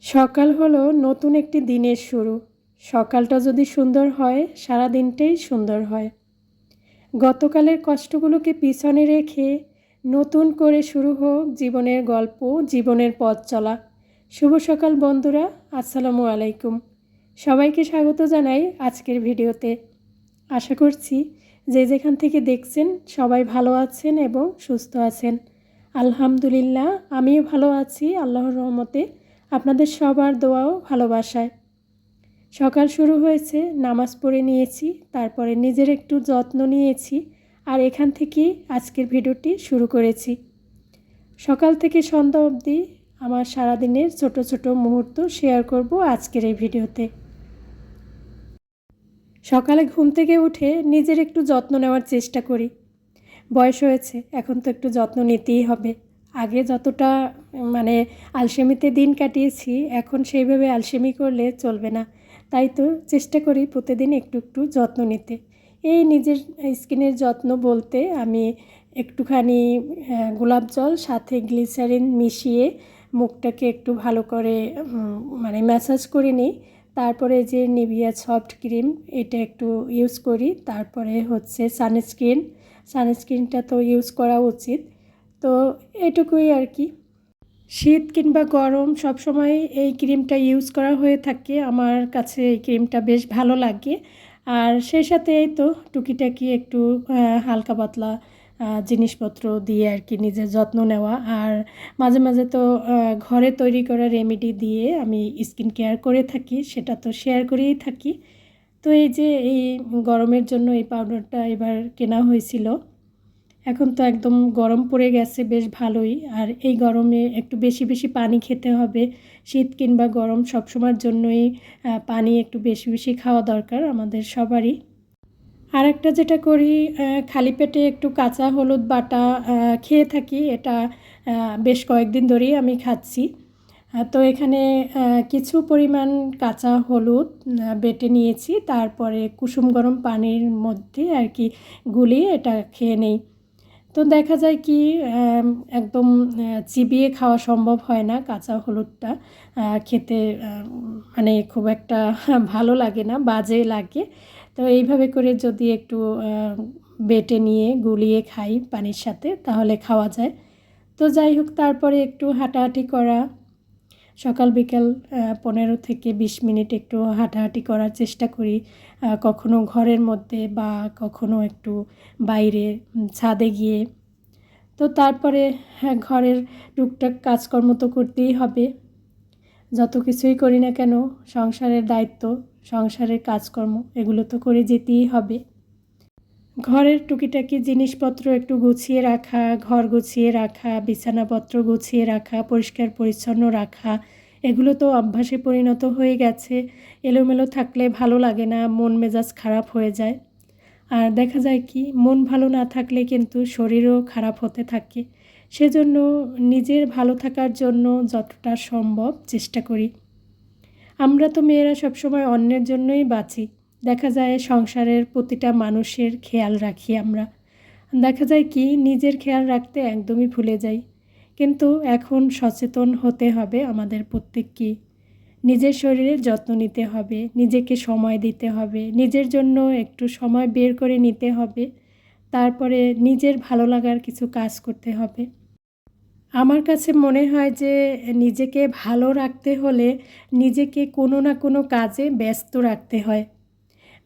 সকাল হলো নতুন একটি দিনের শুরু। সকালটা যদি সুন্দর হয়, সারা দিনটাই সুন্দর হয়। গতকালের কষ্টগুলোকে পিছনে রেখে নতুন করে শুরু হোক জীবনের গল্প, জীবনের পথ চলা। শুভ সকাল বন্ধুরা, আসসালামু আলাইকুম। সবাইকে স্বাগত জানাই আজকের ভিডিওতে। আশা করছি যে যেখান থেকে দেখছেন সবাই ভালো আছেন এবং সুস্থ আছেন। আলহামদুলিল্লাহ, আমিও ভালো আছি আল্লাহর রহমতে, আপনাদের সবার দোয়া ও ভালোবাসায়। সকাল শুরু হয়েছে, নামাজ পড়ে নিয়েছি, তারপরে নিজের একটু যত্ন নিয়েছি, আর এখান থেকেই আজকের ভিডিওটি শুরু করেছি। সকাল থেকে সন্ধ্যা অবধি আমার সারাদিনের ছোট ছোট মুহূর্ত শেয়ার করব আজকের এই ভিডিওতে। সকালে ঘুম থেকে উঠে নিজের একটু যত্ন নেওয়ার চেষ্টা করি। বয়স হয়েছে, এখন তো একটু যত্ন নিতেই হবে। আগে যতটা আলসেমিতে দিন কাটিয়েছি, এখন সেইভাবে আলসেমি করলে চলবে না। তাই তো চেষ্টা করি প্রতিদিন একটু একটু যত্ন নিতে। এই নিজের স্কিনের যত্ন বলতে আমি একটুখানি গোলাপ জল সাথে গ্লিসারিন মিশিয়ে মুখটাকে একটু ভালো করে ম্যাসাজ করে নিই। তারপরে যে নিভিয়া সফট ক্রিম, এটা একটু ইউজ করি। তারপরে হচ্ছে সানস্ক্রিনটা তো ইউজ করা উচিত। তো এটুকুই আর কি। শীত কিংবা গরম সব সময় এই ক্রিমটা ইউজ করা হয়ে থাকে। আমার কাছে এই ক্রিমটা বেশ ভালো লাগে। আর সেই সাথে এই তো টুকিটাকি একটু হালকা পাতলা জিনিসপত্র দিয়ে আর কি নিজের যত্ন নেওয়া। আর মাঝে মাঝে তো ঘরে তৈরি করা রেমেডি দিয়ে আমি স্কিন কেয়ার করে থাকি, সেটা তো শেয়ার করেই থাকি। তো এই যে এই গরমের জন্য এই পাউডারটা এবার কেনা হয়েছিল। এখন তো একদম গরম পড়ে গেছে বেশ ভালোই। আর এই গরমে একটু বেশি বেশি পানি খেতে হবে। শীত কিংবা গরম সবসময়ের জন্যই পানি একটু বেশি বেশি খাওয়া দরকার আমাদের সবারই। আর একটা যেটা করি, খালি পেটে একটু কাঁচা হলুদ বাটা খেয়ে থাকি। এটা বেশ কয়েকদিন ধরেই আমি খাচ্ছি। তো এখানে কিছু পরিমাণ কাঁচা হলুদ বেটে নিয়েছি, তারপরে কুসুম গরম পানির মধ্যে আর কি গুলিয়ে এটা খেয়ে নেই। তো দেখা যায় কি একদম চিবিয়ে খাওয়া সম্ভব হয় না কাঁচা হলুদটা। খেতে খুব একটা ভালো লাগে না, বাজে লাগে। তো এইভাবে করে যদি একটু বেটে নিয়ে গুলিয়ে খাই পানির সাথে, তাহলে খাওয়া যায়। তো যাই হোক, তারপরে একটু হাঁটাহাঁটি করা, সকাল বিকাল 15 থেকে 20 মিনিট একটু হাঁটাহাঁটি করার চেষ্টা করি। কখনো ঘরের মধ্যে বা কখনো একটু বাইরে ছাদে গিয়ে। তো তারপরে ঘরের টুকটাক কাজকর্ম তো করতেই হবে। যত কিছুই করি না কেন, সংসারের দায়িত্ব, সংসারের কাজকর্ম এগুলো তো করে যেতেই হবে। ঘরের টুকিটাকি জিনিসপত্র একটু গুছিয়ে রাখা, ঘর গুছিয়ে রাখা, বিছানাপত্র গুছিয়ে রাখা, পরিষ্কার পরিচ্ছন্ন রাখা, এগুলো তো অভ্যাসে পরিণত হয়ে গেছে। এলোমেলো থাকলে ভালো লাগে না, মন মেজাজ খারাপ হয়ে যায়। আর দেখা যায় কি, মন ভালো না থাকলে কিন্তু শরীরও খারাপ হতে থাকে। সেজন্য নিজের ভালো থাকার জন্য যতটা সম্ভব চেষ্টা করি। আমরা তো মেয়েরা সবসময় অন্যের জন্যই বাঁচি। দেখা যায় সংসারের প্রতিটা মানুষের খেয়াল রাখি আমরা। দেখা যায় কি, নিজের খেয়াল রাখতে একদমই ভুলে যাই। কিন্তু এখন সচেতন হতে হবে আমাদের প্রত্যেককেই। নিজের শরীরের যত্ন নিতে হবে, নিজেকে সময় দিতে হবে, নিজের জন্য একটু সময় বের করে নিতে হবে। তারপরে নিজের ভালো লাগার কিছু কাজ করতে হবে। আমার কাছে মনে হয় যে নিজেকে ভালো রাখতে হলে নিজেকে কোনো না কোনো কাজে ব্যস্ত রাখতে হয়।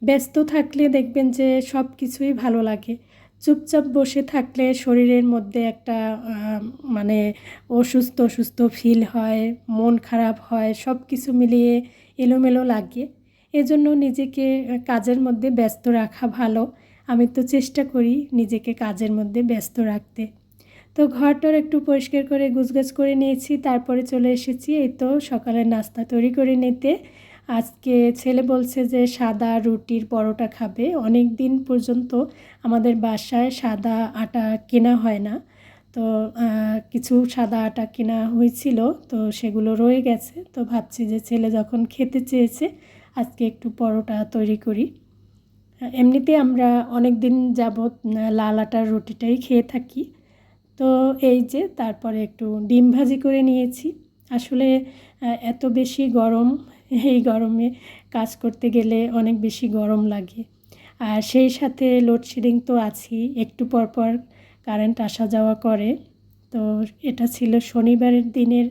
ব্যস্ত থাকলে দেখবেন যে সব কিছুই ভালো লাগে। চুপচাপ বসে থাকলে শরীরের মধ্যে একটা মানে অসুস্থ অসুস্থ ফিল হয়, মন খারাপ হয়, সব কিছু মিলিয়ে এলোমেলো লাগে। এজন্য নিজেকে কাজের মধ্যে ব্যস্ত রাখা ভালো। আমি তো চেষ্টা করি নিজেকে কাজের মধ্যে ব্যস্ত রাখতে। তো ঘরটার একটু পরিষ্কার করে গুছগাছ করে নিয়েছি, তারপরে চলে এসেছি এই তো সকালের নাস্তা তৈরি করে নিতে। আজকে ছেলে বলছে যে সাদা রুটির পরোটা খাবে। অনেক দিন পর্যন্ত আমাদের বাসায় সাদা আটা কেনা হয় না। তো কিছু সাদা আটা কেনা হয়েছিল, তো সেগুলো রয়ে গেছে। তো ভাবছি যে ছেলে যখন খেতে চেয়েছে, আজকে একটু পরোটা তৈরি করি। এমনিতে আমরা অনেক দিন যাবৎ লাল আটার রুটিটাই খেয়ে থাকি। তো এই যে তারপরে একটু ডিম ভাজি করে নিয়েছি। আসলে এত বেশি গরম, এই গরমে কাজ করতে গেলে অনেক বেশি গরম লাগে। আর সেই সাথে লোডশেডিং তো আছেই, একটু পর পর কারেন্ট আসা যাওয়া করে। তো এটা ছিল শনিবারের দিনের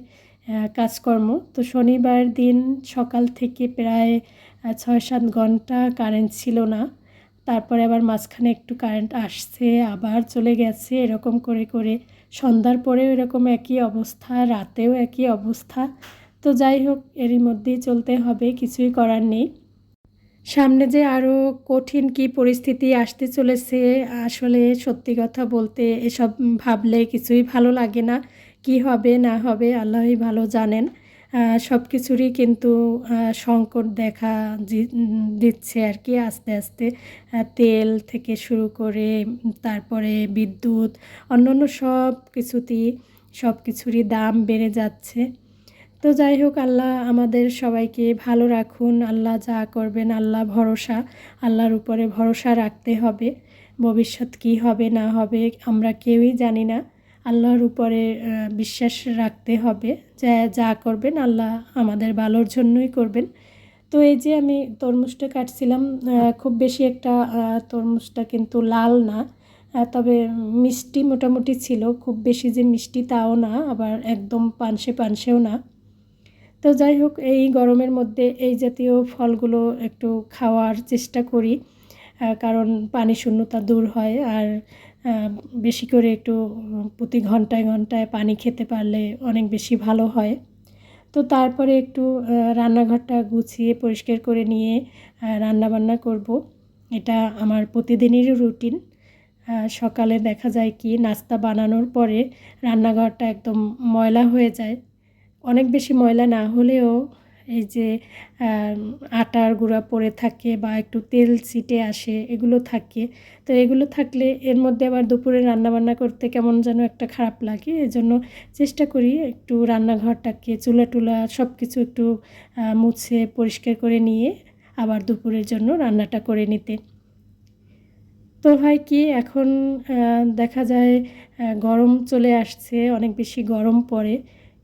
কাজকর্ম। তো শনিবার দিন সকাল থেকে প্রায় ৬-৭ ঘন্টা কারেন্ট ছিল না। তারপরে আবার মাঝখানে একটু কারেন্ট আসছে, আবার চলে গেছে, এরকম করে করে সন্ধ্যার পরেও এরকম একই অবস্থা, রাতেও একই অবস্থা। তো যাই হোক, এরই মধ্যেই চলতে হবে, কিছুই করার নেই। সামনে যে আরও কঠিন কী পরিস্থিতি আসতে চলেছে, আসলে সত্যি কথা বলতে এসব ভাবলে কিছুই ভালো লাগে না। কি হবে না হবে আল্লাহই ভালো জানেন। সব কিছুরই কিন্তু সংকট দেখা দিচ্ছে আর কি, আস্তে আস্তে। তেল থেকে শুরু করে তারপরে বিদ্যুৎ, অন্যান্য সব কিছুরই দাম বেড়ে যাচ্ছে। তো যাই হোক, আল্লাহ আমাদের সবাইকে ভালো রাখুন। আল্লাহ যা করবেন, আল্লাহ ভরসা, আল্লাহর উপরে ভরসা রাখতে হবে। ভবিষ্যৎ কী হবে না হবে আমরা কেউই জানি না। আল্লাহর উপরে বিশ্বাস রাখতে হবে, যা করবেন আল্লাহ আমাদের ভালোর জন্যই করবেন। তো এই যে আমি তরমুজটা কাটছিলাম, খুব বেশি একটা তরমুজটা কিন্তু লাল না, তবে মিষ্টি মোটামুটি ছিল। খুব বেশি যে মিষ্টি তাও না, আবার একদম পানসে পানসেও না। তো যাই হোক, এই গরমের মধ্যে এই জাতীয় ফলগুলো একটু খাওয়ার চেষ্টা করি, কারণ পানি শূন্যতা দূর হয়। আর বেশি করে একটু প্রতি ঘন্টায় ঘন্টায় পানি খেতে পারলে অনেক বেশি ভালো হয়। তো তারপরে একটু রান্নাঘরটা গুছিয়ে পরিষ্কার করে নিয়ে রান্নাবান্না করব। এটা আমার প্রতিদিনেরই রুটিন। সকালে দেখা যায় কি, নাস্তা বানানোর পরে রান্নাঘরটা একদম ময়লা হয়ে যায়। অনেক বেশি ময়লা না হলেও এই যে আটার গুঁড়া পড়ে থাকে বা একটু তেল ছিটে আসে, এগুলো থাকে। তো এগুলো থাকলে এর মধ্যে আবার দুপুরে রান্নাবান্না করতে কেমন যেন একটা খারাপ লাগে। এজন্য চেষ্টা করি একটু রান্নাঘরটাকে, চুলা টুলা সব কিছু একটু মুছে পরিষ্কার করে নিয়ে আবার দুপুরের জন্য রান্নাটা করে নিতে। তো হয় কি, এখন দেখা যায় গরম চলে আসছে, অনেক বেশি গরম পড়ে।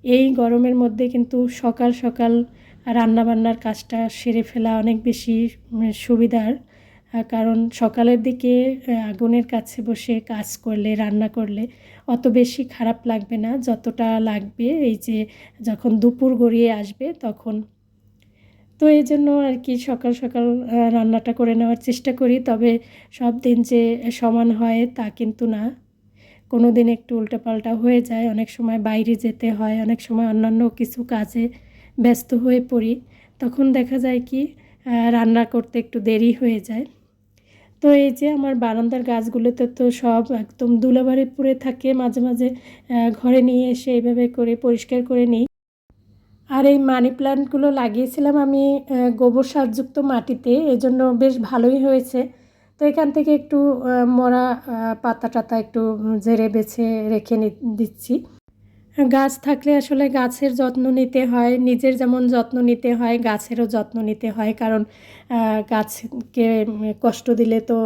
এই গরমের মধ্যে কিন্তু সকাল সকাল রান্নাবান্নার কাজটা সেরে ফেলা অনেক বেশি সুবিধার। কারণ সকালের দিকে আগুনের কাছে বসে কাজ করলে, রান্না করলে অত বেশি খারাপ লাগবে না যতটা লাগবে এই যে যখন দুপুর গড়িয়ে আসবে তখন। তো এই জন্য আর কি সকাল সকাল রান্নাটা করে নেওয়ার চেষ্টা করি। তবে সব দিন যে সমান হয় তা কিন্তু না। কোনো দিন একটু উল্টোপাল্টা হয়ে যায়, অনেক সময় বাইরে যেতে হয়, অনেক সময় অন্যান্য কিছু কাজে ব্যস্ত হয়ে পড়ি। তখন দেখা যায় কি রান্না করতে একটু দেরি হয়ে যায়। তো এই যে আমার বারান্দার গাছগুলোতে তো সব একদম ধুলোবালি পড়ে থাকে, মাঝে মাঝে ঘরে নিয়ে এসে এইভাবে করে পরিষ্কার করে নিই। আর এই মানি প্ল্যান্টগুলো লাগিয়েছিলাম আমি গোবর সারযুক্ত মাটিতে, এজন্য বেশ ভালোই হয়েছে। তো এখান থেকে একটু মরা পাতা টাতা একটু ঝেড়ে বেছে রেখে দিচ্ছি। গাছ থাকলে আসলে গাছের যত্ন নিতে হয়, নিজের যেমন যত্ন নিতে হয় গাছেরও যত্ন নিতে হয়। কারণ গাছকে কষ্ট দিলে তো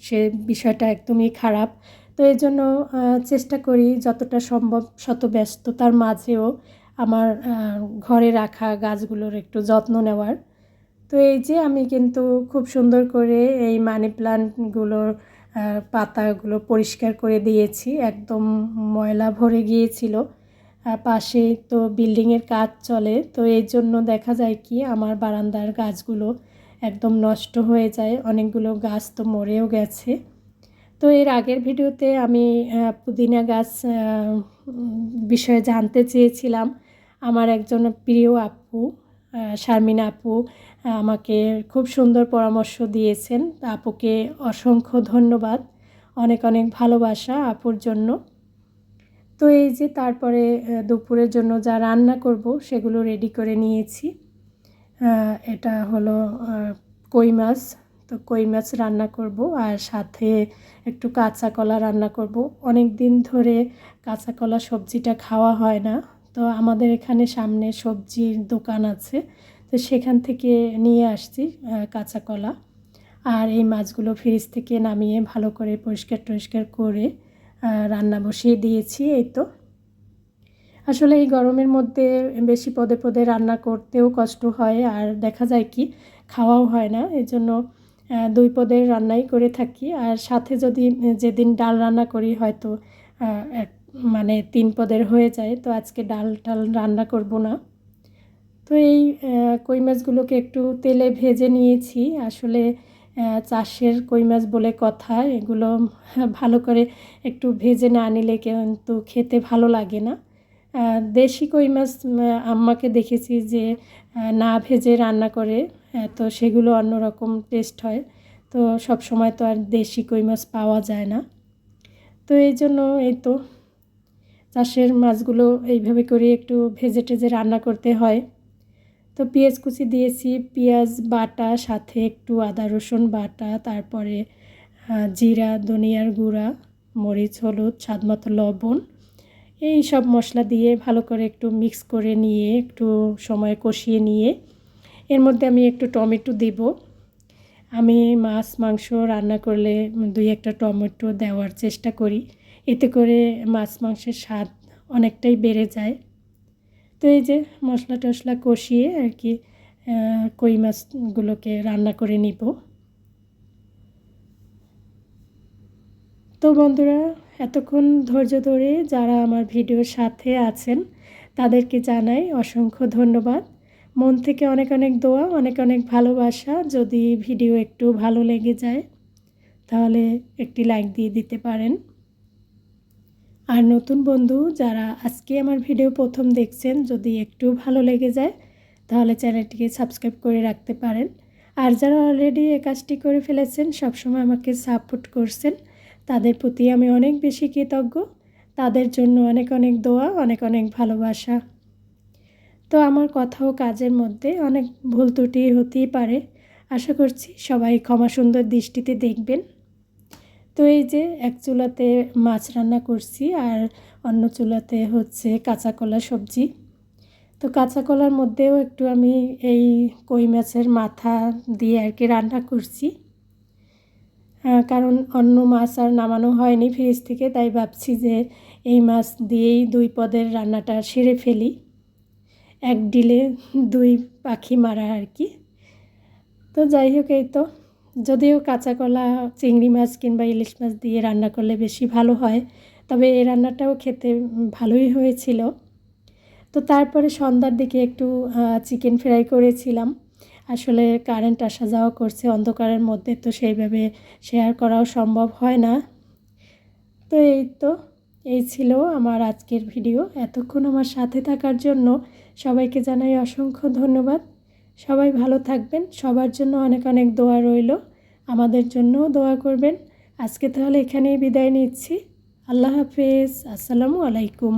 সে বিষয়টা একদমই খারাপ। তো এই জন্য চেষ্টা করি যতটা সম্ভব শত ব্যস্ততার মাঝেও আমার ঘরে রাখা গাছগুলোর একটু যত্ন নেওয়ার। তো এই যে আমি কিন্তু খুব সুন্দর করে এই মানি প্লান্টগুলোর পাতাগুলো পরিষ্কার করে দিয়েছি, একদম ময়লা ভরে গিয়েছিল। পাশেই তো বিল্ডিংয়ের কাজ চলে, তো এই জন্য দেখা যায় কি আমার বারান্দার গাছগুলো একদম নষ্ট হয়ে যায়, অনেকগুলো গাছ তো মরেও গেছে। তো এর আগের ভিডিওতে আমি পুদিনা গাছ বিষয়ে জানতে চেয়েছিলাম। আমার একজন প্রিয় আপু, শারমিনা আপু, আমাকে খুব সুন্দর পরামর্শ দিয়েছেন। আপুকে অসংখ্য ধন্যবাদ, অনেক অনেক ভালোবাসা আপুর জন্য। তো এই যে তারপরে দুপুরের জন্য যা রান্না করব সেগুলো রেডি করে নিয়েছি। এটা হলো কই মাছ। তো কই মাছ রান্না করব, আর সাথে একটু কাঁচা কলা রান্না করব। অনেক দিন ধরে কাঁচা কলা সবজিটা খাওয়া হয় না। তো আমাদের এখানে সামনে সবজির দোকান আছে, তো সেখান থেকে নিয়ে আসছি কাঁচা কলা। আর এই মাছগুলো ফ্রিজ থেকে নামিয়ে ভালো করে পরিষ্কার টরিষ্কার করে রান্না বসিয়ে দিয়েছি। এই তো আসলে এই গরমের মধ্যে বেশি পদে পদে রান্না করতেও কষ্ট হয়, আর দেখা যায় কি খাওয়াও হয় না। এজন্য 2 পদের রান্নাই করে থাকি। আর সাথে যদি যেদিন ডাল রান্না করি হয়তো এক মানে 3 পদের হয়ে যায়। তো আজকে ডাল-টাল রান্না করব না। তো এই কই মাছগুলোকে একটু তেলে ভেজে নিয়েছি। আসলে চাষের কই মাছ বলে কথা, এগুলো ভালো করে একটু ভেজে না নিলে কিন্তু খেতে ভালো লাগে না। দেশি কই মাছ আম্মাকে দেখেছি যে না ভেজে রান্না করে, তো সেগুলো অন্যরকম টেস্ট হয়। তো সবসময় তো আর দেশি কই মাছ পাওয়া যায় না। তো এই জন্য এই তো চাষের মাছগুলো এইভাবে করে একটু ভেজে টেজে রান্না করতে হয়। তো পেঁয়াজ কুচি দিয়েছি, পেঁয়াজ বাটা, সাথে একটু আদা রসুন বাটা, তারপরে জিরা, ধনিয়ার গুঁড়া, মরিচ, হলুদ, স্বাদমতো লবণ, এই সব মশলা দিয়ে ভালো করে একটু মিক্স করে নিয়ে একটু সময় কষিয়ে নিয়ে এর মধ্যে আমি একটু টমেটো দিব। আমি মাছ মাংস রান্না করলে 2-1টা টমেটো দেওয়ার চেষ্টা করি, এতে করে মাছ মাংসের স্বাদ অনেকটাই বেড়ে যায়। তো এই যে মশলা টশলা কষিয়ে আর কি কই মাছগুলোকে রান্না করে নিব। তো বন্ধুরা, এতক্ষণ ধৈর্য ধরে যারা আমার ভিডিওর সাথে আছেন তাদেরকে জানাই অসংখ্য ধন্যবাদ। মন থেকে অনেক অনেক দোয়া, অনেক অনেক ভালোবাসা। যদি ভিডিও একটু ভালো লেগে যায় তাহলে একটি লাইক দিয়ে দিতে পারেন। আর নতুন বন্ধু যারা আজকে আমার ভিডিও প্রথম দেখছেন, যদি একটু ভালো লেগে যায় তাহলে চ্যানেলটিকে সাবস্ক্রাইব করে রাখতে পারেন। আর যারা অলরেডি এই কাজটি করে ফেলেছেন, সবসময় আমাকে সাপোর্ট করছেন, তাদের প্রতি আমি অনেক বেশি কৃতজ্ঞ। তাদের জন্য অনেক অনেক দোয়া, অনেক অনেক ভালোবাসা। তো আমার কথা ও কাজের মধ্যে অনেক ভুল ত্রুটি হতেই পারে, আশা করছি সবাই ক্ষমা সুন্দর দৃষ্টিতে দেখবেন। তো এই যে এক চুলাতে মাছ রান্না করছি আর অন্য চুলাতে হচ্ছে কাঁচা কলা সবজি। তো কাঁচা কলার মধ্যেও একটু আমি এই কই মাছের মাথা দিয়ে আর কি রান্না করছি, কারণ অন্য মাছ আর নামানো হয়নি ফ্রিজ থেকে, তাই ভাবছি যে এই মাছ দিয়েই 2 পদের রান্নাটা সেরে ফেলি। এক ডিলে 2 পাখি মারা আর কি। তো যাই হোক, এই তো যদিও কাঁচা কলা চিংড়ি মাছ কিংবা ইলিশ মাছ দিয়ে রান্না করলে বেশি ভালো হয়, তবে এই রান্নাটাও খেতে ভালোই হয়েছিল। তো তারপরে সন্ধ্যার দিকে একটু চিকেন ফ্রাই করেছিলাম। আসলে কারেন্ট আসা যাওয়া করছে অন্ধকারের মধ্যে, তো সেইভাবে শেয়ার করাও সম্ভব হয় না। তো এই ছিল আমার আজকের ভিডিও। এতক্ষণ আমার সাথে থাকার জন্য সবাইকে জানাই অসংখ্য ধন্যবাদ। সবাই ভালো থাকবেন, সবার জন্য অনেক অনেক দোয়া রইল, আমাদের জন্যও দোয়া করবেন। আজকে তাহলে এখানেই বিদায় নিচ্ছি। আল্লাহ হাফেজ, আসসালামু আলাইকুম।